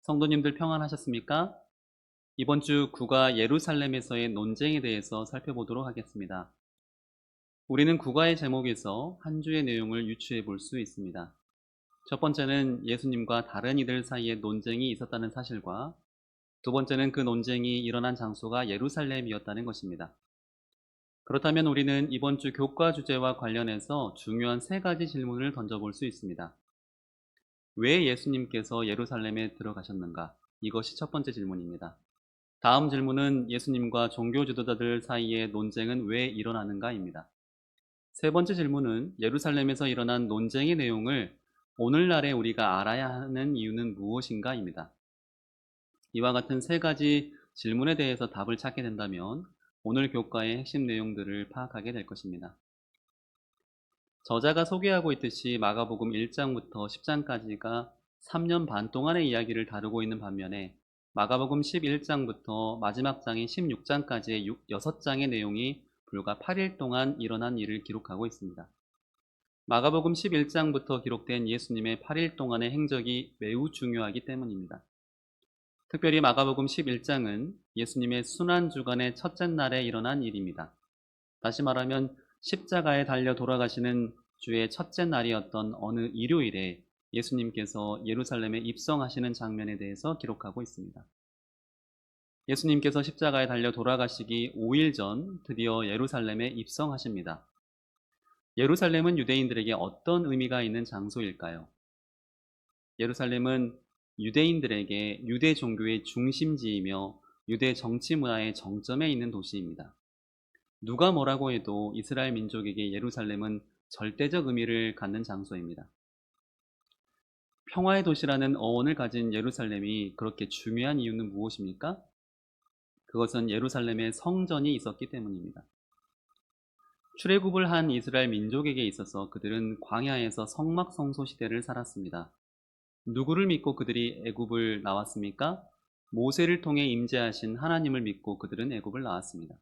성도님들 평안하셨습니까? 이번 주 국가 예루살렘에서의 논쟁에 대해서 살펴보도록 하겠습니다. 우리는 국가의 제목에서 한 주의 내용을 유추해 볼 수 있습니다. 첫 번째는 예수님과 다른 이들 사이에 논쟁이 있었다는 사실과 두 번째는 그 논쟁이 일어난 장소가 예루살렘이었다는 것입니다. 그렇다면 우리는 이번 주 교과 주제와 관련해서 중요한 세 가지 질문을 던져볼 수 있습니다. 왜 예수님께서 예루살렘에 들어가셨는가? 이것이 첫 번째 질문입니다. 다음 질문은 예수님과 종교 지도자들 사이의 논쟁은 왜 일어나는가입니다. 세 번째 질문은 예루살렘에서 일어난 논쟁의 내용을 오늘날에 우리가 알아야 하는 이유는 무엇인가입니다. 이와 같은 세 가지 질문에 대해서 답을 찾게 된다면 오늘 교과의 핵심 내용들을 파악하게 될 것입니다. 저자가 소개하고 있듯이 마가복음 1장부터 10장까지가 3년 반 동안의 이야기를 다루고 있는 반면에 마가복음 11장부터 마지막 장인 16장까지의 6장의 내용이 불과 8일 동안 일어난 일을 기록하고 있습니다. 마가복음 11장부터 기록된 예수님의 8일 동안의 행적이 매우 중요하기 때문입니다. 특별히 마가복음 11장은 예수님의 순환주간의 첫째 날에 일어난 일입니다. 다시 말하면 십자가에 달려 돌아가시는 주의 첫째 날이었던 어느 일요일에 예수님께서 예루살렘에 입성하시는 장면에 대해서 기록하고 있습니다. 예수님께서 십자가에 달려 돌아가시기 5일 전 드디어 예루살렘에 입성하십니다. 예루살렘은 유대인들에게 어떤 의미가 있는 장소일까요? 예루살렘은 유대인들에게 유대 종교의 중심지이며 유대 정치 문화의 정점에 있는 도시입니다. 누가 뭐라고 해도 이스라엘 민족에게 예루살렘은 절대적 의미를 갖는 장소입니다. 평화의 도시라는 어원을 가진 예루살렘이 그렇게 중요한 이유는 무엇입니까? 그것은 예루살렘에 성전이 있었기 때문입니다. 출애굽을 한 이스라엘 민족에게 있어서 그들은 광야에서 성막성소 시대를 살았습니다. 누구를 믿고 그들이 애굽을 나왔습니까? 모세를 통해 임재하신 하나님을 믿고 그들은 애굽을 나왔습니다.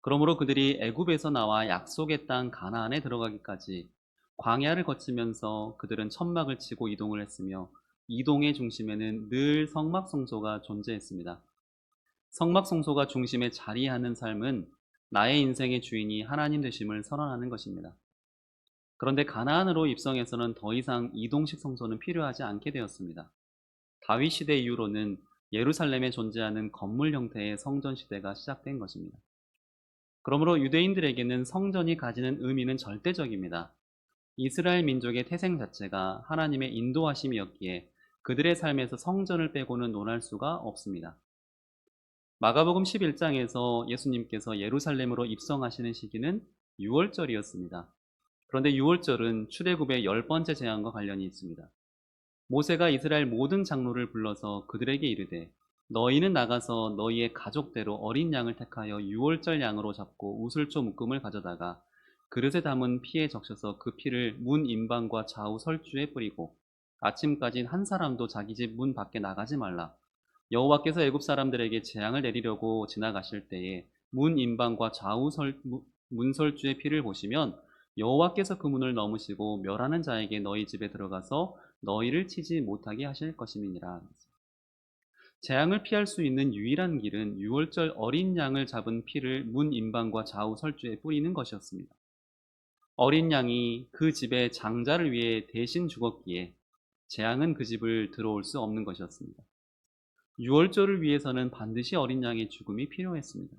그러므로 그들이 애굽에서 나와 약속의 땅 가나안에 들어가기까지 광야를 거치면서 그들은 천막을 치고 이동을 했으며 이동의 중심에는 늘 성막성소가 존재했습니다. 성막성소가 중심에 자리하는 삶은 나의 인생의 주인이 하나님 되심을 선언하는 것입니다. 그런데 가나안으로 입성해서는 더 이상 이동식 성소는 필요하지 않게 되었습니다. 다윗 시대 이후로는 예루살렘에 존재하는 건물 형태의 성전 시대가 시작된 것입니다. 그러므로 유대인들에게는 성전이 가지는 의미는 절대적입니다. 이스라엘 민족의 태생 자체가 하나님의 인도하심이었기에 그들의 삶에서 성전을 빼고는 논할 수가 없습니다. 마가복음 11장에서 예수님께서 예루살렘으로 입성하시는 시기는 6월절이었습니다. 그런데 6월절은 출애굽의 10번째 재앙과 관련이 있습니다. 모세가 이스라엘 모든 장로를 불러서 그들에게 이르되 너희는 나가서 너희의 가족대로 어린 양을 택하여 6월절 양으로 잡고 우슬초 묶음을 가져다가 그릇에 담은 피에 적셔서 그 피를 문 임방과 좌우 설주에 뿌리고 아침까지 한 사람도 자기 집 문 밖에 나가지 말라. 여호와께서 애굽 사람들에게 재앙을 내리려고 지나가실 때에 문 임방과 좌우 문설주의 피를 보시면 여호와께서 그 문을 넘으시고 멸하는 자에게 너희 집에 들어가서 너희를 치지 못하게 하실 것임이니라. 재앙을 피할 수 있는 유일한 길은 6월절 어린 양을 잡은 피를 문 임방과 좌우 설주에 뿌리는 것이었습니다. 어린 양이 그 집의 장자를 위해 대신 죽었기에 재앙은 그 집을 들어올 수 없는 것이었습니다. 6월절을 위해서는 반드시 어린 양의 죽음이 필요했습니다.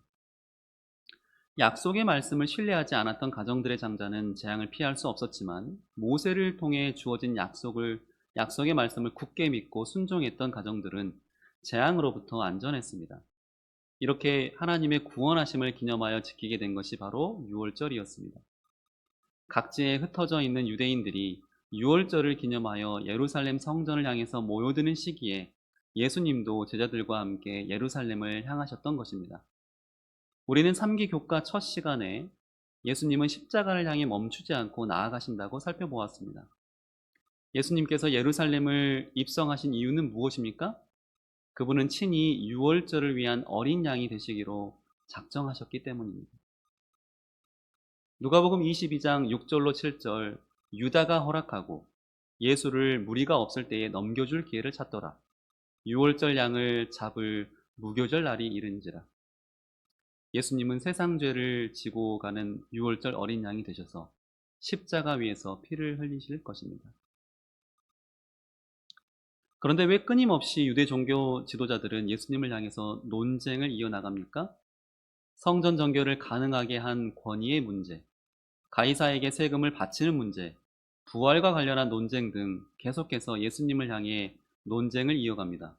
약속의 말씀을 신뢰하지 않았던 가정들의 장자는 재앙을 피할 수 없었지만 모세를 통해 주어진 약속의 말씀을 굳게 믿고 순종했던 가정들은 재앙으로부터 안전했습니다. 이렇게 하나님의 구원하심을 기념하여 지키게 된 것이 바로 6월절이었습니다. 각지에 흩어져 있는 유대인들이 6월절을 기념하여 예루살렘 성전을 향해서 모여드는 시기에 예수님도 제자들과 함께 예루살렘을 향하셨던 것입니다. 우리는 3기 교과 첫 시간에 예수님은 십자가를 향해 멈추지 않고 나아가신다고 살펴보았습니다. 예수님께서 예루살렘을 입성하신 이유는 무엇입니까? 그분은 친히 6월절을 위한 어린 양이 되시기로 작정하셨기 때문입니다. 누가복음 22장 6절로 7절 유다가 허락하고 예수를 무리가 없을 때에 넘겨줄 기회를 찾더라. 유월절 양을 잡을 무교절 날이 이른지라. 예수님은 세상 죄를 지고 가는 유월절 어린 양이 되셔서 십자가 위에서 피를 흘리실 것입니다. 그런데 왜 끊임없이 유대 종교 지도자들은 예수님을 향해서 논쟁을 이어나갑니까? 성전 정결을 가능하게 한 권위의 문제, 가이사에게 세금을 바치는 문제, 부활과 관련한 논쟁 등 계속해서 예수님을 향해 논쟁을 이어갑니다.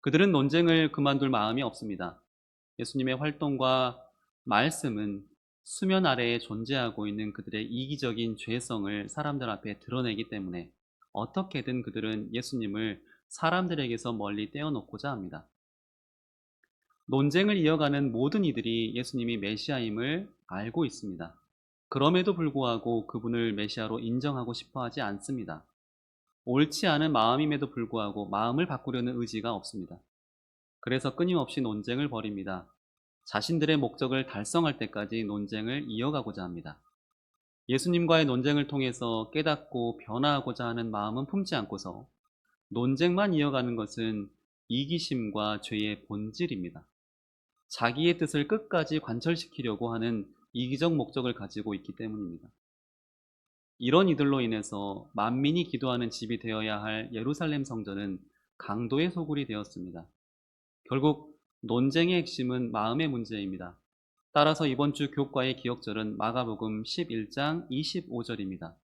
그들은 논쟁을 그만둘 마음이 없습니다. 예수님의 활동과 말씀은 수면 아래에 존재하고 있는 그들의 이기적인 죄성을 사람들 앞에 드러내기 때문에 어떻게든 그들은 예수님을 사람들에게서 멀리 떼어놓고자 합니다. 논쟁을 이어가는 모든 이들이 예수님이 메시아임을 알고 있습니다. 그럼에도 불구하고 그분을 메시아로 인정하고 싶어 하지 않습니다. 옳지 않은 마음임에도 불구하고 마음을 바꾸려는 의지가 없습니다. 그래서 끊임없이 논쟁을 벌입니다. 자신들의 목적을 달성할 때까지 논쟁을 이어가고자 합니다. 예수님과의 논쟁을 통해서 깨닫고 변화하고자 하는 마음은 품지 않고서 논쟁만 이어가는 것은 이기심과 죄의 본질입니다. 자기의 뜻을 끝까지 관철시키려고 하는 이기적 목적을 가지고 있기 때문입니다. 이런 이들로 인해서 만민이 기도하는 집이 되어야 할 예루살렘 성전은 강도의 소굴이 되었습니다. 결국 논쟁의 핵심은 마음의 문제입니다. 따라서 이번 주 교과의 기억절은 마가복음 11장 25절입니다.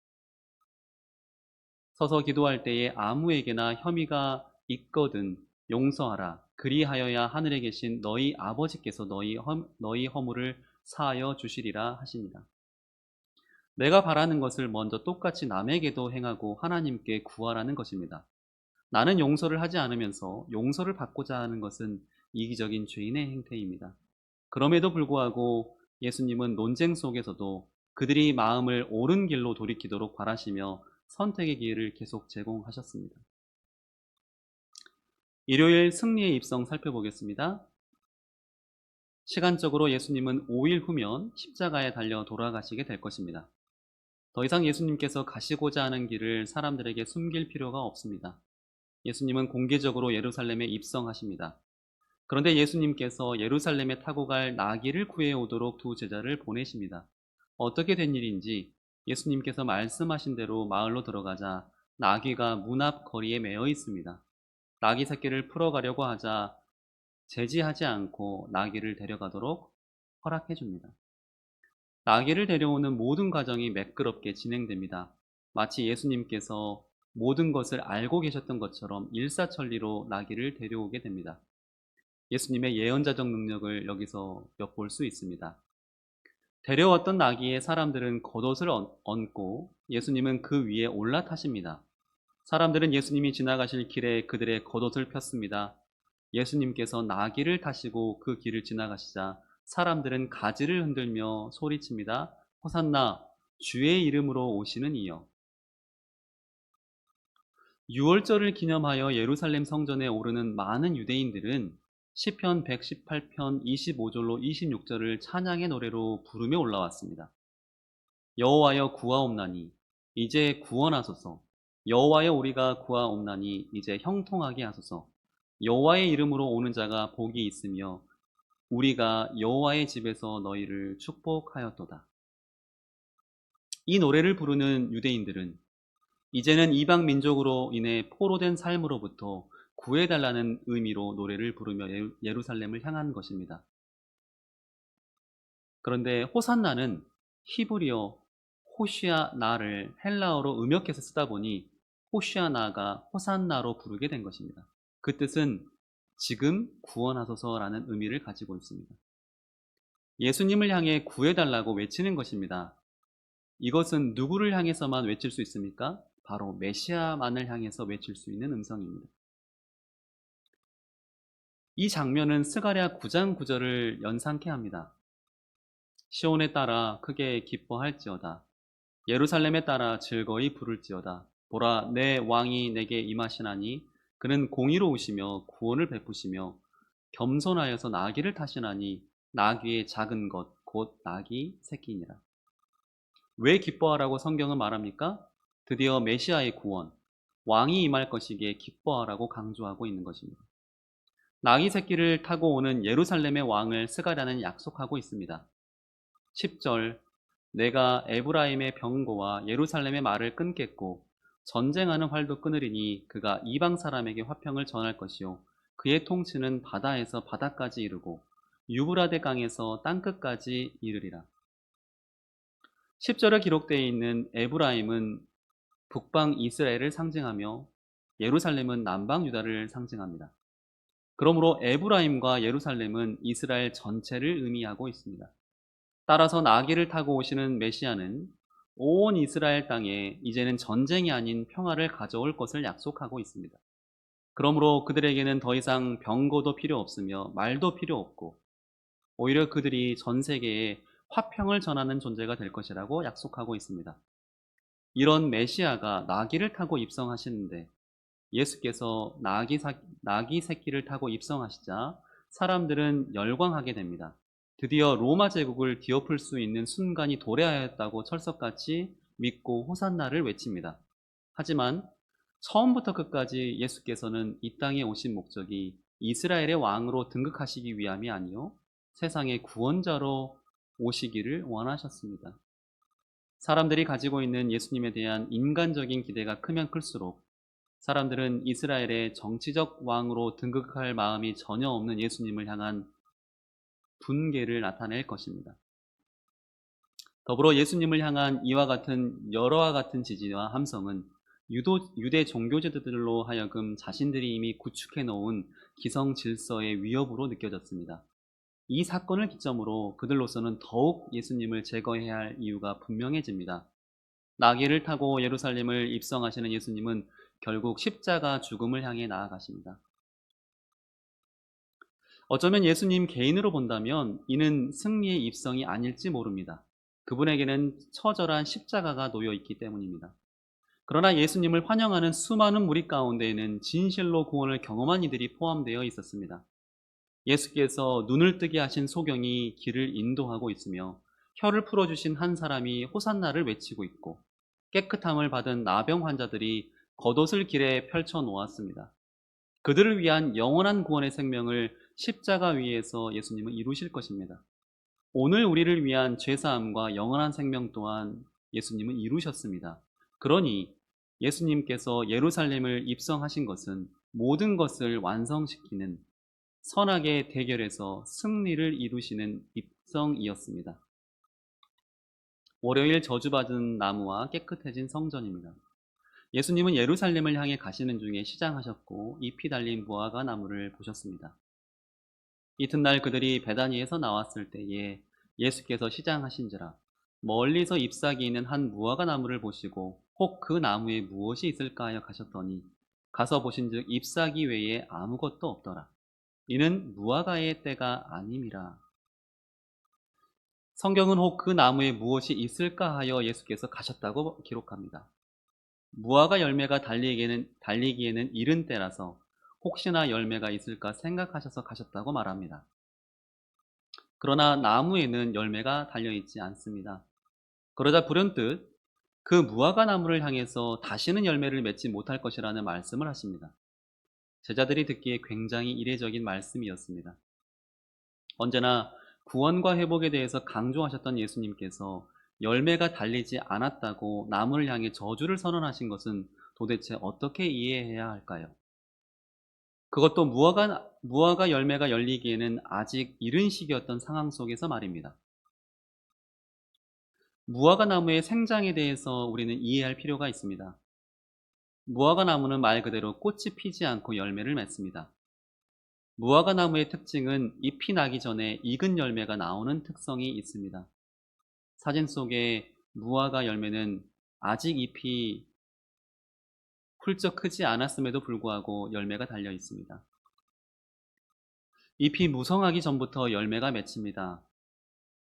서서 기도할 때에 아무에게나 혐의가 있거든 용서하라. 그리하여야 하늘에 계신 너희 아버지께서 너희 허물을 사하여 주시리라 하시니라. 내가 바라는 것을 먼저 똑같이 남에게도 행하고 하나님께 구하라는 것입니다. 나는 용서를 하지 않으면서 용서를 받고자 하는 것은 이기적인 죄인의 행태입니다. 그럼에도 불구하고 예수님은 논쟁 속에서도 그들이 마음을 옳은 길로 돌이키도록 바라시며 선택의 기회를 계속 제공하셨습니다. 일요일 승리의 입성 살펴보겠습니다. 시간적으로 예수님은 5일 후면 십자가에 달려 돌아가시게 될 것입니다. 더 이상 예수님께서 가시고자 하는 길을 사람들에게 숨길 필요가 없습니다. 예수님은 공개적으로 예루살렘에 입성하십니다. 그런데 예수님께서 예루살렘에 타고 갈 나귀를 구해오도록 두 제자를 보내십니다. 어떻게 된 일인지 예수님께서 말씀하신 대로 마을로 들어가자 나귀가 문 앞 거리에 매여 있습니다. 나귀 새끼를 풀어가려고 하자 제지하지 않고 나귀를 데려가도록 허락해 줍니다. 나귀를 데려오는 모든 과정이 매끄럽게 진행됩니다. 마치 예수님께서 모든 것을 알고 계셨던 것처럼 일사천리로 나귀를 데려오게 됩니다. 예수님의 예언자적 능력을 여기서 엿볼 수 있습니다. 데려왔던 나귀에 사람들은 겉옷을 얹고 예수님은 그 위에 올라타십니다. 사람들은 예수님이 지나가실 길에 그들의 겉옷을 폈습니다. 예수님께서 나귀를 타시고 그 길을 지나가시자 사람들은 가지를 흔들며 소리칩니다. 호산나, 주의 이름으로 오시는 이여. 유월절을 기념하여 예루살렘 성전에 오르는 많은 유대인들은 시편 118편 25절로 26절을 찬양의 노래로 부르며 올라왔습니다. 여호와여 구하옵나니 이제 구원하소서. 여호와여 우리가 구하옵나니 이제 형통하게 하소서. 여호와의 이름으로 오는 자가 복이 있으며 우리가 여호와의 집에서 너희를 축복하였도다. 이 노래를 부르는 유대인들은 이제는 이방 민족으로 인해 포로된 삶으로부터 구해달라는 의미로 노래를 부르며 예루살렘을 향한 것입니다. 그런데 호산나는 히브리어 호시아나를 헬라어로 음역해서 쓰다 보니 호시아나가 호산나로 부르게 된 것입니다. 그 뜻은 지금 구원하소서라는 의미를 가지고 있습니다. 예수님을 향해 구해달라고 외치는 것입니다. 이것은 누구를 향해서만 외칠 수 있습니까? 바로 메시아만을 향해서 외칠 수 있는 음성입니다. 이 장면은 스가랴 9장 9절을 연상케 합니다. 시온에 따라 크게 기뻐할지어다. 예루살렘에 따라 즐거이 부를지어다. 보라, 내 왕이 내게 임하시나니 그는 공의로우시며 구원을 베푸시며 겸손하여서 나귀를 타시나니 나귀의 작은 것 곧 나귀 새끼니라. 왜 기뻐하라고 성경은 말합니까? 드디어 메시아의 구원, 왕이 임할 것이기에 기뻐하라고 강조하고 있는 것입니다. 나귀 새끼를 타고 오는 예루살렘의 왕을 스가랴는 약속하고 있습니다. 10절 내가 에브라임의 병고와 예루살렘의 말을 끊겠고 전쟁하는 활도 끊으리니 그가 이방 사람에게 화평을 전할 것이요 그의 통치는 바다에서 바다까지 이르고 유브라데 강에서 땅끝까지 이르리라. 10절에 기록되어 있는 에브라임은 북방 이스라엘을 상징하며 예루살렘은 남방 유다를 상징합니다. 그러므로 에브라임과 예루살렘은 이스라엘 전체를 의미하고 있습니다. 따라서 나귀를 타고 오시는 메시아는 온 이스라엘 땅에 이제는 전쟁이 아닌 평화를 가져올 것을 약속하고 있습니다. 그러므로 그들에게는 더 이상 병거도 필요 없으며 말도 필요 없고 오히려 그들이 전 세계에 화평을 전하는 존재가 될 것이라고 약속하고 있습니다. 이런 메시아가 나귀를 타고 입성하시는데 예수께서 나귀 새끼를 타고 입성하시자 사람들은 열광하게 됩니다. 드디어 로마 제국을 뒤엎을 수 있는 순간이 도래하였다고 철석같이 믿고 호산나를 외칩니다. 하지만 처음부터 끝까지 예수께서는 이 땅에 오신 목적이 이스라엘의 왕으로 등극하시기 위함이 아니요 세상의 구원자로 오시기를 원하셨습니다. 사람들이 가지고 있는 예수님에 대한 인간적인 기대가 크면 클수록 사람들은 이스라엘의 정치적 왕으로 등극할 마음이 전혀 없는 예수님을 향한 분개를 나타낼 것입니다. 더불어 예수님을 향한 이와 같은 여러와 같은 지지와 함성은 유대 종교제도들로 하여금 자신들이 이미 구축해 놓은 기성 질서의 위협으로 느껴졌습니다. 이 사건을 기점으로 그들로서는 더욱 예수님을 제거해야 할 이유가 분명해집니다. 나귀를 타고 예루살렘을 입성하시는 예수님은 결국 십자가 죽음을 향해 나아가십니다. 어쩌면 예수님 개인으로 본다면 이는 승리의 입성이 아닐지 모릅니다. 그분에게는 처절한 십자가가 놓여 있기 때문입니다. 그러나 예수님을 환영하는 수많은 무리 가운데에는 진실로 구원을 경험한 이들이 포함되어 있었습니다. 예수께서 눈을 뜨게 하신 소경이 길을 인도하고 있으며 혀를 풀어주신 한 사람이 호산나를 외치고 있고 깨끗함을 받은 나병 환자들이 겉옷을 길에 펼쳐 놓았습니다. 그들을 위한 영원한 구원의 생명을 십자가 위에서 예수님은 이루실 것입니다. 오늘 우리를 위한 죄사함과 영원한 생명 또한 예수님은 이루셨습니다. 그러니 예수님께서 예루살렘을 입성하신 것은 모든 것을 완성시키는 선악의 대결에서 승리를 이루시는 입성이었습니다. 월요일 저주받은 나무와 깨끗해진 성전입니다. 예수님은 예루살렘을 향해 가시는 중에 시장하셨고 잎이 달린 무화과 나무를 보셨습니다. 이튿날 그들이 베다니에서 나왔을 때에 예수께서 시장하신지라 멀리서 잎사귀 있는 한 무화과 나무를 보시고 혹 그 나무에 무엇이 있을까 하여 가셨더니 가서 보신즉 잎사귀 외에 아무것도 없더라. 이는 무화과의 때가 아님이라. 성경은 혹 그 나무에 무엇이 있을까 하여 예수께서 가셨다고 기록합니다. 무화과 열매가 달리기에는 이른 때라서 혹시나 열매가 있을까 생각하셔서 가셨다고 말합니다. 그러나 나무에는 열매가 달려있지 않습니다. 그러자 불현듯 그 무화과 나무를 향해서 다시는 열매를 맺지 못할 것이라는 말씀을 하십니다. 제자들이 듣기에 굉장히 이례적인 말씀이었습니다. 언제나 구원과 회복에 대해서 강조하셨던 예수님께서 열매가 달리지 않았다고 나무를 향해 저주를 선언하신 것은 도대체 어떻게 이해해야 할까요? 그것도 무화과 열매가 열리기에는 아직 이른 시기였던 상황 속에서 말입니다. 무화과 나무의 생장에 대해서 우리는 이해할 필요가 있습니다. 무화과 나무는 말 그대로 꽃이 피지 않고 열매를 맺습니다. 무화과 나무의 특징은 잎이 나기 전에 익은 열매가 나오는 특성이 있습니다. 사진 속의 무화과 열매는 아직 잎이 훌쩍 크지 않았음에도 불구하고 열매가 달려 있습니다. 잎이 무성하기 전부터 열매가 맺힙니다.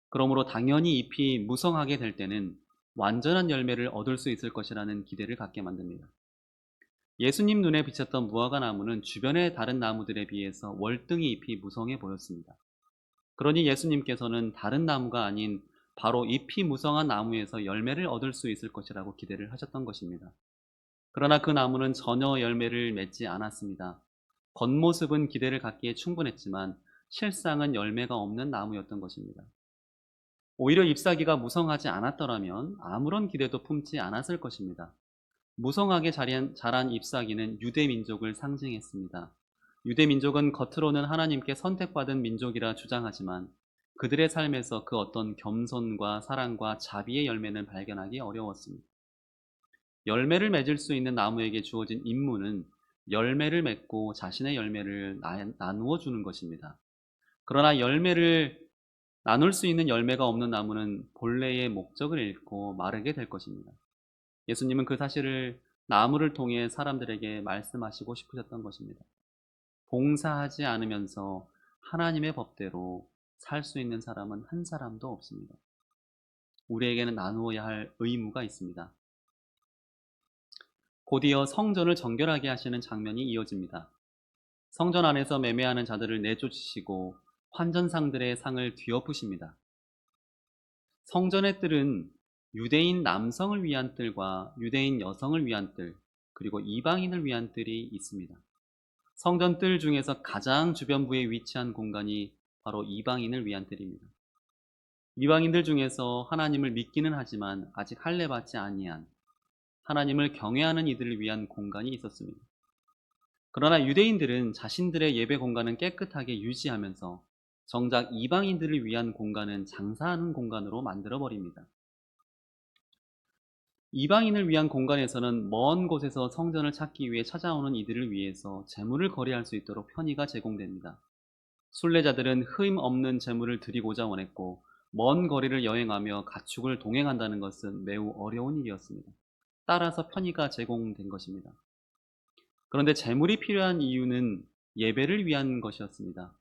그러므로 당연히 잎이 무성하게 될 때는 완전한 열매를 얻을 수 있을 것이라는 기대를 갖게 만듭니다. 예수님 눈에 비쳤던 무화과 나무는 주변의 다른 나무들에 비해서 월등히 잎이 무성해 보였습니다. 그러니 예수님께서는 다른 나무가 아닌 바로 잎이 무성한 나무에서 열매를 얻을 수 있을 것이라고 기대를 하셨던 것입니다. 그러나 그 나무는 전혀 열매를 맺지 않았습니다. 겉모습은 기대를 갖기에 충분했지만 실상은 열매가 없는 나무였던 것입니다. 오히려 잎사귀가 무성하지 않았더라면 아무런 기대도 품지 않았을 것입니다. 무성하게 자란 잎사귀는 유대 민족을 상징했습니다. 유대 민족은 겉으로는 하나님께 선택받은 민족이라 주장하지만 그들의 삶에서 그 어떤 겸손과 사랑과 자비의 열매는 발견하기 어려웠습니다. 열매를 맺을 수 있는 나무에게 주어진 임무는 열매를 맺고 자신의 열매를 나누어 주는 것입니다. 그러나 열매를 나눌 수 있는 열매가 없는 나무는 본래의 목적을 잃고 마르게 될 것입니다. 예수님은 그 사실을 나무를 통해 사람들에게 말씀하시고 싶으셨던 것입니다. 봉사하지 않으면서 하나님의 법대로 살 수 있는 사람은 한 사람도 없습니다. 우리에게는 나누어야 할 의무가 있습니다. 곧이어 성전을 정결하게 하시는 장면이 이어집니다. 성전 안에서 매매하는 자들을 내쫓으시고 환전상들의 상을 뒤엎으십니다. 성전의 뜰은 유대인 남성을 위한 뜰과 유대인 여성을 위한 뜰, 그리고 이방인을 위한 뜰이 있습니다. 성전 뜰 중에서 가장 주변부에 위치한 공간이 바로 이방인을 위한 뜰입니다. 이방인들 중에서 하나님을 믿기는 하지만 아직 할례받지 아니한 하나님을 경외하는 이들을 위한 공간이 있었습니다. 그러나 유대인들은 자신들의 예배 공간은 깨끗하게 유지하면서 정작 이방인들을 위한 공간은 장사하는 공간으로 만들어 버립니다. 이방인을 위한 공간에서는 먼 곳에서 성전을 찾기 위해 찾아오는 이들을 위해서 제물을 거래할 수 있도록 편의가 제공됩니다. 순례자들은 흠 없는 제물을 드리고자 원했고 먼 거리를 여행하며 가축을 동행한다는 것은 매우 어려운 일이었습니다. 따라서 편의가 제공된 것입니다. 그런데 제물이 필요한 이유는 예배를 위한 것이었습니다.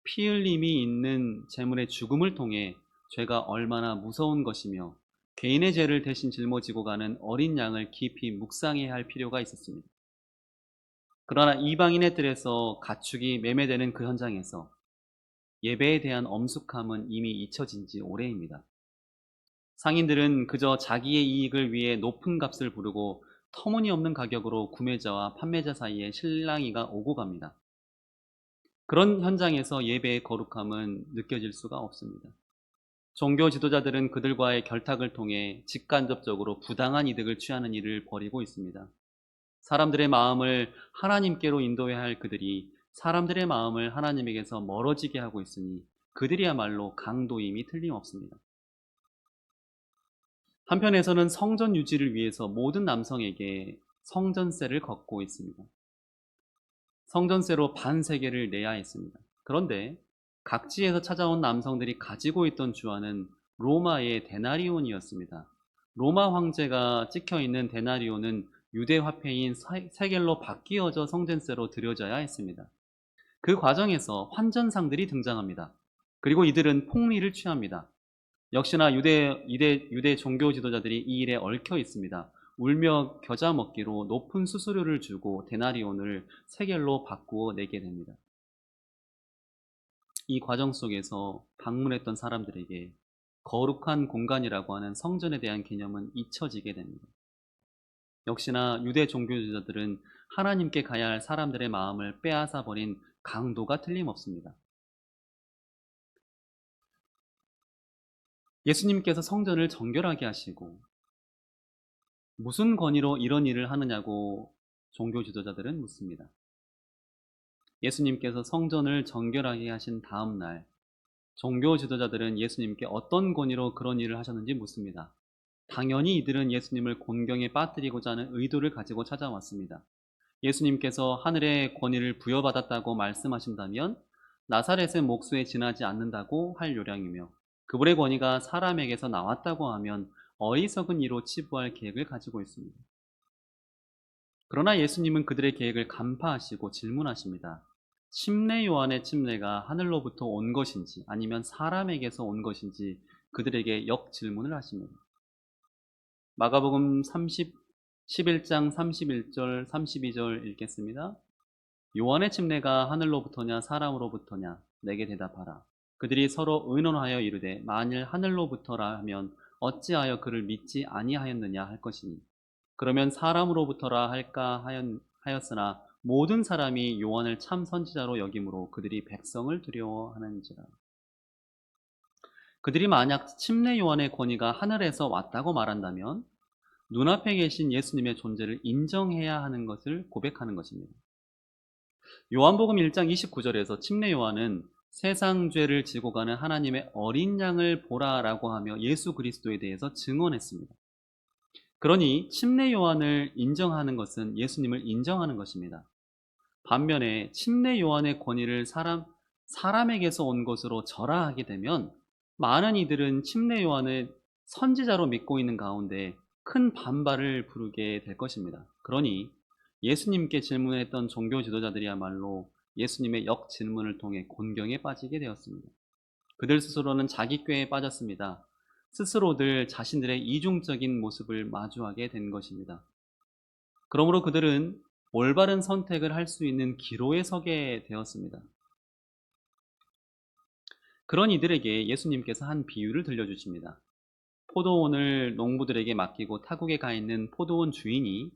피 흘림이 있는 제물의 죽음을 통해 죄가 얼마나 무서운 것이며 개인의 죄를 대신 짊어지고 가는 어린 양을 깊이 묵상해야 할 필요가 있었습니다. 그러나 이방인의 뜰에서 가축이 매매되는 그 현장에서 예배에 대한 엄숙함은 이미 잊혀진 지 오래입니다. 상인들은 그저 자기의 이익을 위해 높은 값을 부르고 터무니없는 가격으로 구매자와 판매자 사이에 실랑이가 오고 갑니다. 그런 현장에서 예배의 거룩함은 느껴질 수가 없습니다. 종교 지도자들은 그들과의 결탁을 통해 직간접적으로 부당한 이득을 취하는 일을 벌이고 있습니다. 사람들의 마음을 하나님께로 인도해야 할 그들이 사람들의 마음을 하나님에게서 멀어지게 하고 있으니 그들이야말로 강도임이 틀림없습니다. 한편에서는 성전 유지를 위해서 모든 남성에게 성전세를 걷고 있습니다. 성전세로 반세계를 내야 했습니다. 그런데 각지에서 찾아온 남성들이 가지고 있던 주화는 로마의 데나리온이었습니다. 로마 황제가 찍혀있는 데나리온은 유대 화폐인 세겔로 바뀌어져 성전세로 들여져야 했습니다. 그 과정에서 환전상들이 등장합니다. 그리고 이들은 폭리를 취합니다. 역시나 유대 종교 지도자들이 이 일에 얽혀 있습니다. 울며 겨자 먹기로 높은 수수료를 주고 데나리온을 세겔로 바꾸어 내게 됩니다. 이 과정 속에서 방문했던 사람들에게 거룩한 공간이라고 하는 성전에 대한 개념은 잊혀지게 됩니다. 역시나 유대 종교지도자들은 하나님께 가야 할 사람들의 마음을 빼앗아 버린 강도가 틀림없습니다. 예수님께서 성전을 정결하게 하시고 무슨 권위로 이런 일을 하느냐고 종교 지도자들은 묻습니다. 예수님께서 성전을 정결하게 하신 다음 날 종교 지도자들은 예수님께 어떤 권위로 그런 일을 하셨는지 묻습니다. 당연히 이들은 예수님을 곤경에 빠뜨리고자 하는 의도를 가지고 찾아왔습니다. 예수님께서 하늘의 권위를 부여받았다고 말씀하신다면 나사렛의 목수에 지나지 않는다고 할 요량이며 그분의 권위가 사람에게서 나왔다고 하면 어리석은 이로 치부할 계획을 가지고 있습니다. 그러나 예수님은 그들의 계획을 간파하시고 질문하십니다. 침례 요한의 침례가 하늘로부터 온 것인지 아니면 사람에게서 온 것인지 그들에게 역질문을 하십니다. 마가복음 11장 31절 32절 읽겠습니다. 요한의 침례가 하늘로부터냐 사람으로부터냐 내게 대답하라. 그들이 서로 의논하여 이르되 만일 하늘로부터라 하면 어찌하여 그를 믿지 아니하였느냐 할 것이니 그러면 사람으로부터라 할까 하였으나 모든 사람이 요한을 참 선지자로 여김으로 그들이 백성을 두려워하는지라. 그들이 만약 침례 요한의 권위가 하늘에서 왔다고 말한다면 눈앞에 계신 예수님의 존재를 인정해야 하는 것을 고백하는 것입니다. 요한복음 1장 29절에서 침례 요한은 세상 죄를 지고 가는 하나님의 어린 양을 보라라고 하며 예수 그리스도에 대해서 증언했습니다. 그러니 침례 요한을 인정하는 것은 예수님을 인정하는 것입니다. 반면에 침례 요한의 권위를 사람에게서 온 것으로 절하하게 되면 많은 이들은 침례 요한을 선지자로 믿고 있는 가운데 큰 반발을 부르게 될 것입니다. 그러니 예수님께 질문했던 종교 지도자들이야말로 예수님의 역질문을 통해 곤경에 빠지게 되었습니다. 그들 스스로는 자기 꾀에 빠졌습니다. 스스로들 자신들의 이중적인 모습을 마주하게 된 것입니다. 그러므로 그들은 올바른 선택을 할 수 있는 기로에 서게 되었습니다. 그런 이들에게 예수님께서 한 비유를 들려주십니다. 포도원을 농부들에게 맡기고 타국에 가 있는 포도원 주인이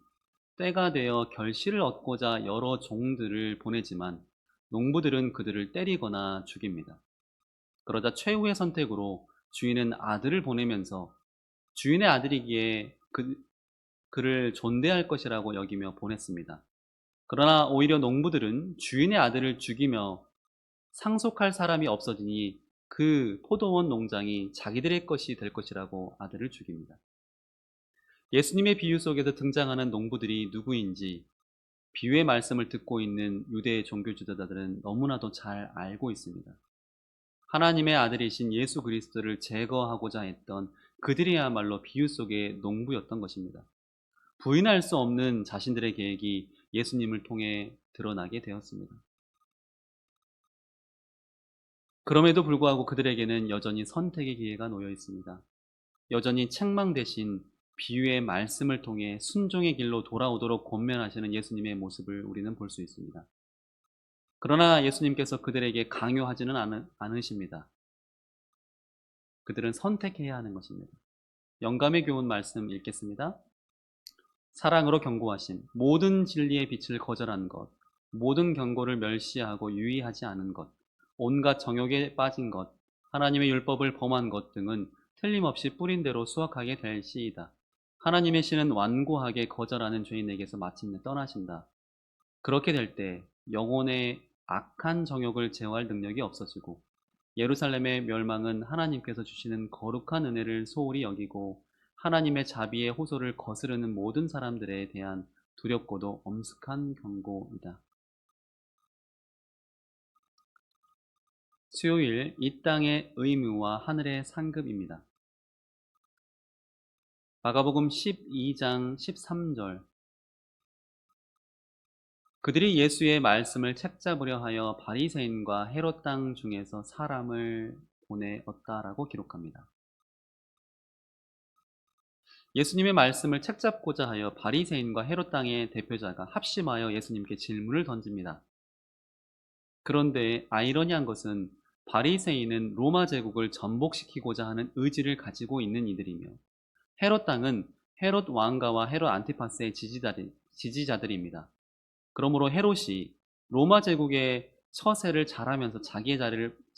때가 되어 결실을 얻고자 여러 종들을 보내지만 농부들은 그들을 때리거나 죽입니다. 그러자 최후의 선택으로 주인은 아들을 보내면서 주인의 아들이기에 그를 존대할 것이라고 여기며 보냈습니다. 그러나 오히려 농부들은 주인의 아들을 죽이며 상속할 사람이 없어지니 그 포도원 농장이 자기들의 것이 될 것이라고 아들을 죽입니다. 예수님의 비유 속에서 등장하는 농부들이 누구인지 비유의 말씀을 듣고 있는 유대 종교 지도자들은 너무나도 잘 알고 있습니다. 하나님의 아들이신 예수 그리스도를 제거하고자 했던 그들이야말로 비유 속의 농부였던 것입니다. 부인할 수 없는 자신들의 계획이 예수님을 통해 드러나게 되었습니다. 그럼에도 불구하고 그들에게는 여전히 선택의 기회가 놓여 있습니다. 여전히 책망 대신 비유의 말씀을 통해 순종의 길로 돌아오도록 권면하시는 예수님의 모습을 우리는 볼 수 있습니다. 그러나 예수님께서 그들에게 강요하지는 않으십니다. 그들은 선택해야 하는 것입니다. 영감의 교훈 말씀 읽겠습니다. 사랑으로 경고하심, 모든 진리의 빛을 거절한 것, 모든 경고를 멸시하고 유의하지 않은 것, 온갖 정욕에 빠진 것, 하나님의 율법을 범한 것 등은 틀림없이 뿌린 대로 수확하게 될 시이다. 하나님의 신은 완고하게 거절하는 죄인에게서 마침내 떠나신다. 그렇게 될 때 영혼의 악한 정욕을 제어할 능력이 없어지고 예루살렘의 멸망은 하나님께서 주시는 거룩한 은혜를 소홀히 여기고 하나님의 자비의 호소를 거스르는 모든 사람들에 대한 두렵고도 엄숙한 경고이다. 수요일 이 땅의 의무와 하늘의 상급입니다. 마가복음 12장 13절 그들이 예수의 말씀을 책잡으려 하여 바리새인과 헤롯 땅 중에서 사람을 보내었다라고 기록합니다. 예수님의 말씀을 책잡고자 하여 바리새인과 헤롯 땅의 대표자가 합심하여 예수님께 질문을 던집니다. 그런데 아이러니한 것은 바리새인은 로마 제국을 전복시키고자 하는 의지를 가지고 있는 이들이며 헤롯 땅은 헤롯 왕가와 헤롯 안티파스의 지지자들입니다. 그러므로 헤롯이 로마 제국의 처세를 잘하면서 자기의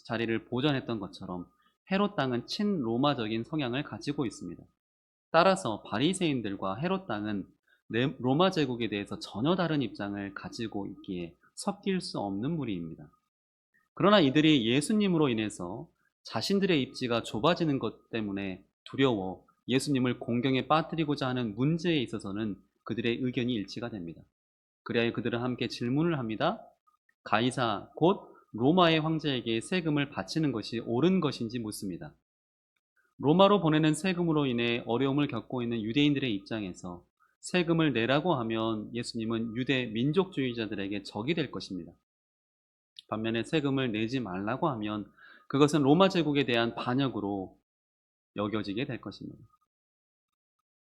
자리를 보존했던 것처럼 헤롯 땅은 친로마적인 성향을 가지고 있습니다. 따라서 바리새인들과 헤롯 땅은 로마 제국에 대해서 전혀 다른 입장을 가지고 있기에 섞일 수 없는 무리입니다. 그러나 이들이 예수님으로 인해서 자신들의 입지가 좁아지는 것 때문에 두려워 예수님을 공경에 빠뜨리고자 하는 문제에 있어서는 그들의 의견이 일치가 됩니다. 그래야 그들은 함께 질문을 합니다. 가이사 곧 로마의 황제에게 세금을 바치는 것이 옳은 것인지 묻습니다. 로마로 보내는 세금으로 인해 어려움을 겪고 있는 유대인들의 입장에서 세금을 내라고 하면 예수님은 유대 민족주의자들에게 적이 될 것입니다. 반면에 세금을 내지 말라고 하면 그것은 로마 제국에 대한 반역으로 여겨지게 될 것입니다.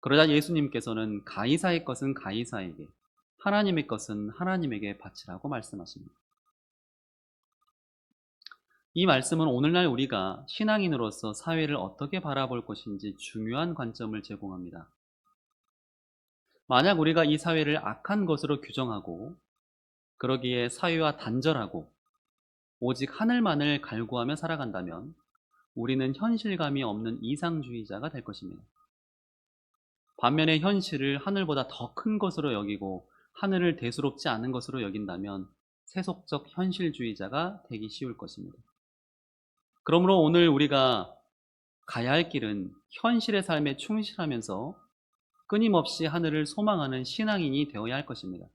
그러자 예수님께서는 가이사의 것은 가이사에게, 하나님의 것은 하나님에게 바치라고 말씀하십니다. 이 말씀은 오늘날 우리가 신앙인으로서 사회를 어떻게 바라볼 것인지 중요한 관점을 제공합니다. 만약 우리가 이 사회를 악한 것으로 규정하고 그러기에 사회와 단절하고 오직 하늘만을 갈구하며 살아간다면 우리는 현실감이 없는 이상주의자가 될 것입니다. 반면에 현실을 하늘보다 더 큰 것으로 여기고 하늘을 대수롭지 않은 것으로 여긴다면 세속적 현실주의자가 되기 쉬울 것입니다. 그러므로 오늘 우리가 가야 할 길은 현실의 삶에 충실하면서 끊임없이 하늘을 소망하는 신앙인이 되어야 할 것입니다.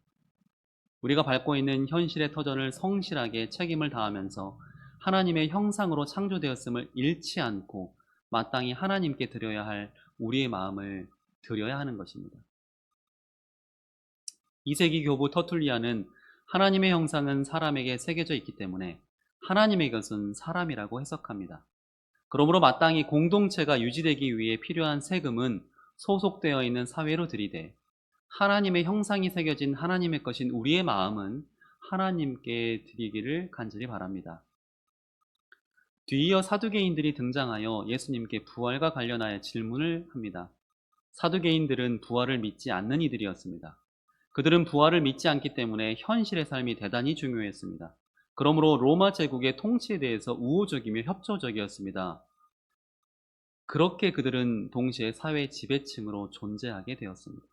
우리가 밟고 있는 현실의 터전을 성실하게 책임을 다하면서 하나님의 형상으로 창조되었음을 잃지 않고 마땅히 하나님께 드려야 할 우리의 마음을 드려야 하는 것입니다. 2세기 교부 터툴리아는 하나님의 형상은 사람에게 새겨져 있기 때문에 하나님의 것은 사람이라고 해석합니다. 그러므로 마땅히 공동체가 유지되기 위해 필요한 세금은 소속되어 있는 사회로 들이되 하나님의 형상이 새겨진 하나님의 것인 우리의 마음은 하나님께 드리기를 간절히 바랍니다. 뒤이어 사두개인들이 등장하여 예수님께 부활과 관련하여 질문을 합니다. 사두개인들은 부활을 믿지 않는 이들이었습니다. 그들은 부활을 믿지 않기 때문에 현실의 삶이 대단히 중요했습니다. 그러므로 로마 제국의 통치에 대해서 우호적이며 협조적이었습니다. 그렇게 그들은 동시에 사회 지배층으로 존재하게 되었습니다.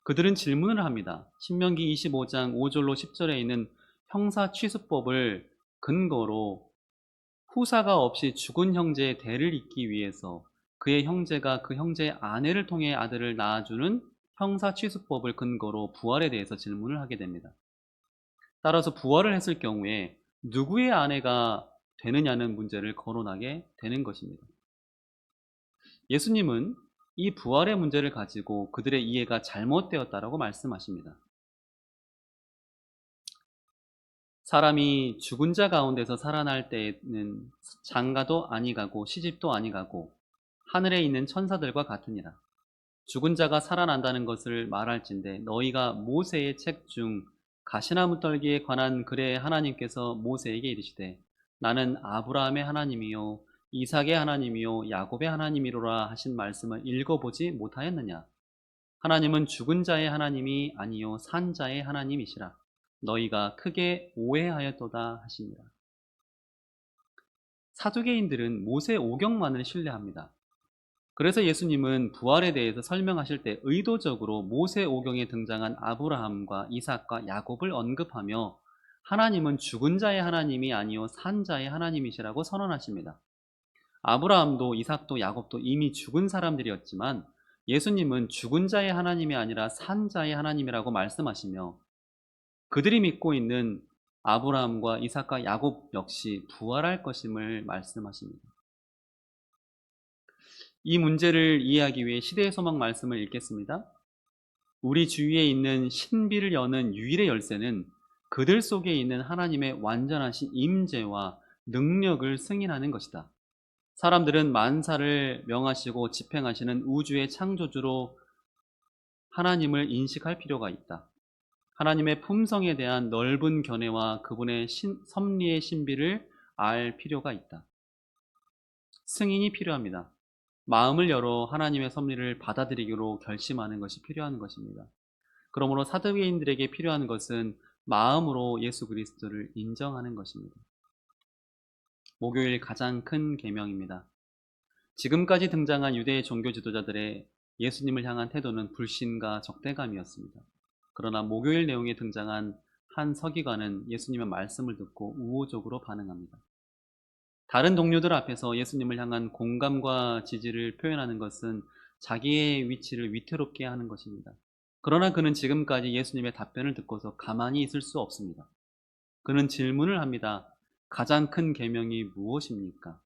그들은 질문을 합니다. 신명기 25장 5절로 10절에 있는 형사취수법을 근거로 후사가 없이 죽은 형제의 대를 잇기 위해서 그의 형제가 그 형제의 아내를 통해 아들을 낳아주는 형사취수법을 근거로 부활에 대해서 질문을 하게 됩니다. 따라서 부활을 했을 경우에 누구의 아내가 되느냐는 문제를 거론하게 되는 것입니다. 예수님은 이 부활의 문제를 가지고 그들의 이해가 잘못되었다라고 말씀하십니다. 사람이 죽은 자 가운데서 살아날 때에는 장가도 아니 가고 시집도 아니 가고 하늘에 있는 천사들과 같으니라. 죽은 자가 살아난다는 것을 말할진대 너희가 모세의 책 중 가시나무 떨기에 관한 글에 하나님께서 모세에게 이르시되 나는 아브라함의 하나님이요 이삭의 하나님이요 야곱의 하나님이로라 하신 말씀을 읽어보지 못하였느냐. 하나님은 죽은 자의 하나님이 아니요 산 자의 하나님이시라. 너희가 크게 오해하였도다 하시니라. 사두개인들은 모세 오경만을 신뢰합니다. 그래서 예수님은 부활에 대해서 설명하실 때 의도적으로 모세 오경에 등장한 아브라함과 이삭과 야곱을 언급하며 하나님은 죽은 자의 하나님이 아니요 산 자의 하나님이시라고 선언하십니다. 아브라함도 이삭도 야곱도 이미 죽은 사람들이었지만 예수님은 죽은 자의 하나님이 아니라 산 자의 하나님이라고 말씀하시며 그들이 믿고 있는 아브라함과 이삭과 야곱 역시 부활할 것임을 말씀하십니다. 이 문제를 이해하기 위해 시대의 소망 말씀을 읽겠습니다. 우리 주위에 있는 신비를 여는 유일의 열쇠는 그들 속에 있는 하나님의 완전하신 임재와 능력을 승인하는 것이다. 사람들은 만사를 명하시고 집행하시는 우주의 창조주로 하나님을 인식할 필요가 있다. 하나님의 품성에 대한 넓은 견해와 그분의 섭리의 신비를 알 필요가 있다. 승인이 필요합니다. 마음을 열어 하나님의 섭리를 받아들이기로 결심하는 것이 필요한 것입니다. 그러므로 사두개인들에게 필요한 것은 마음으로 예수 그리스도를 인정하는 것입니다. 목요일 가장 큰 계명입니다. 지금까지 등장한 유대의 종교 지도자들의 예수님을 향한 태도는 불신과 적대감이었습니다. 그러나 목요일 내용에 등장한 한 서기관은 예수님의 말씀을 듣고 우호적으로 반응합니다. 다른 동료들 앞에서 예수님을 향한 공감과 지지를 표현하는 것은 자기의 위치를 위태롭게 하는 것입니다. 그러나 그는 지금까지 예수님의 답변을 듣고서 가만히 있을 수 없습니다. 그는 질문을 합니다. 가장 큰 계명이 무엇입니까?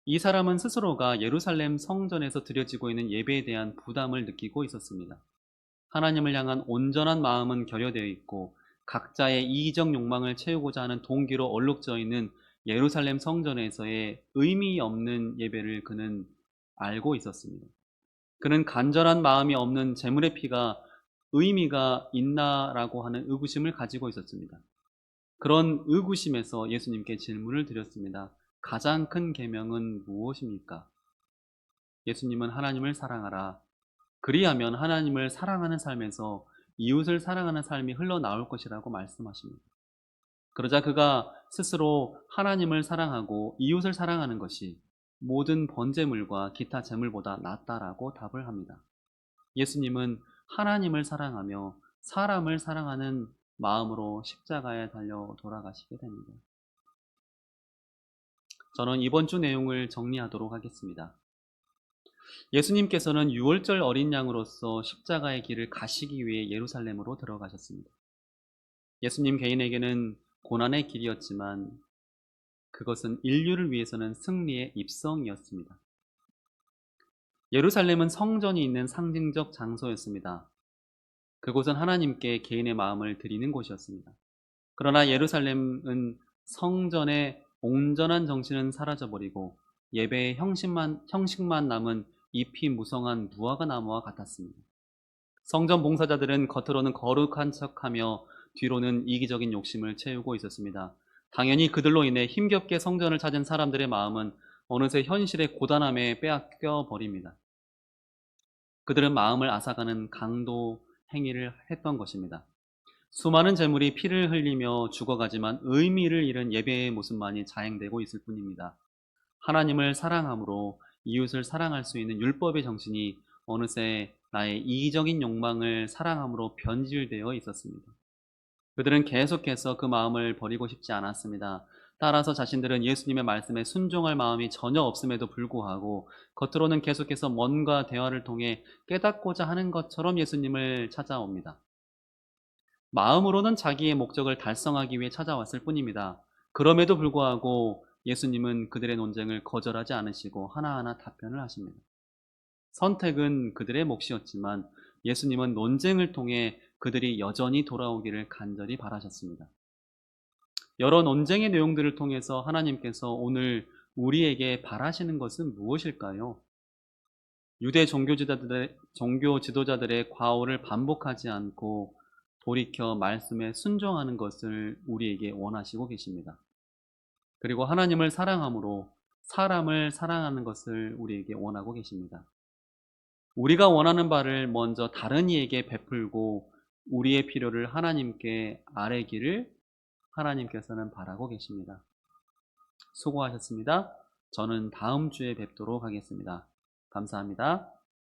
이 사람은 스스로가 예루살렘 성전에서 드려지고 있는 예배에 대한 부담을 느끼고 있었습니다. 하나님을 향한 온전한 마음은 결여되어 있고 각자의 이기적 욕망을 채우고자 하는 동기로 얼룩져 있는 예루살렘 성전에서의 의미 없는 예배를 그는 알고 있었습니다. 그는 간절한 마음이 없는 제물의 피가 의미가 있나라고 하는 의구심을 가지고 있었습니다. 그런 의구심에서 예수님께 질문을 드렸습니다. 가장 큰 계명은 무엇입니까? 예수님은 하나님을 사랑하라, 그리하면 하나님을 사랑하는 삶에서 이웃을 사랑하는 삶이 흘러나올 것이라고 말씀하십니다. 그러자 그가 스스로 하나님을 사랑하고 이웃을 사랑하는 것이 모든 번제물과 기타 제물보다 낫다라고 답을 합니다. 예수님은 하나님을 사랑하며 사람을 사랑하는 마음으로 십자가에 달려 돌아가시게 됩니다. 저는 이번 주 내용을 정리하도록 하겠습니다. 예수님께서는 유월절 어린 양으로서 십자가의 길을 가시기 위해 예루살렘으로 들어가셨습니다. 예수님 개인에게는 고난의 길이었지만 그것은 인류를 위해서는 승리의 입성이었습니다. 예루살렘은 성전이 있는 상징적 장소였습니다. 그곳은 하나님께 개인의 마음을 드리는 곳이었습니다. 그러나 예루살렘은 성전의 온전한 정신은 사라져버리고 예배의 형식만 남은 잎이 무성한 무화과 나무와 같았습니다. 성전 봉사자들은 겉으로는 거룩한 척하며 뒤로는 이기적인 욕심을 채우고 있었습니다. 당연히 그들로 인해 힘겹게 성전을 찾은 사람들의 마음은 어느새 현실의 고단함에 빼앗겨 버립니다. 그들은 마음을 앗아가는 강도 행위를 했던 것입니다. 수많은 재물이 피를 흘리며 죽어가지만 의미를 잃은 예배의 모습만이 자행되고 있을 뿐입니다. 하나님을 사랑함으로 이웃을 사랑할 수 있는 율법의 정신이 어느새 나의 이기적인 욕망을 사랑함으로 변질되어 있었습니다. 그들은 계속해서 그 마음을 버리고 싶지 않았습니다. 따라서 자신들은 예수님의 말씀에 순종할 마음이 전혀 없음에도 불구하고 겉으로는 계속해서 뭔가 대화를 통해 깨닫고자 하는 것처럼 예수님을 찾아옵니다. 마음으로는 자기의 목적을 달성하기 위해 찾아왔을 뿐입니다. 그럼에도 불구하고 예수님은 그들의 논쟁을 거절하지 않으시고 하나하나 답변을 하십니다. 선택은 그들의 몫이었지만 예수님은 논쟁을 통해 그들이 여전히 돌아오기를 간절히 바라셨습니다. 여러 논쟁의 내용들을 통해서 하나님께서 오늘 우리에게 바라시는 것은 무엇일까요? 유대 종교 지도자들의 과오를 반복하지 않고 돌이켜 말씀에 순종하는 것을 우리에게 원하시고 계십니다. 그리고 하나님을 사랑함으로 사람을 사랑하는 것을 우리에게 원하고 계십니다. 우리가 원하는 바를 먼저 다른 이에게 베풀고 우리의 필요를 하나님께 아뢰기를 하나님께서는 바라고 계십니다. 수고하셨습니다. 저는 다음 주에 뵙도록 하겠습니다. 감사합니다.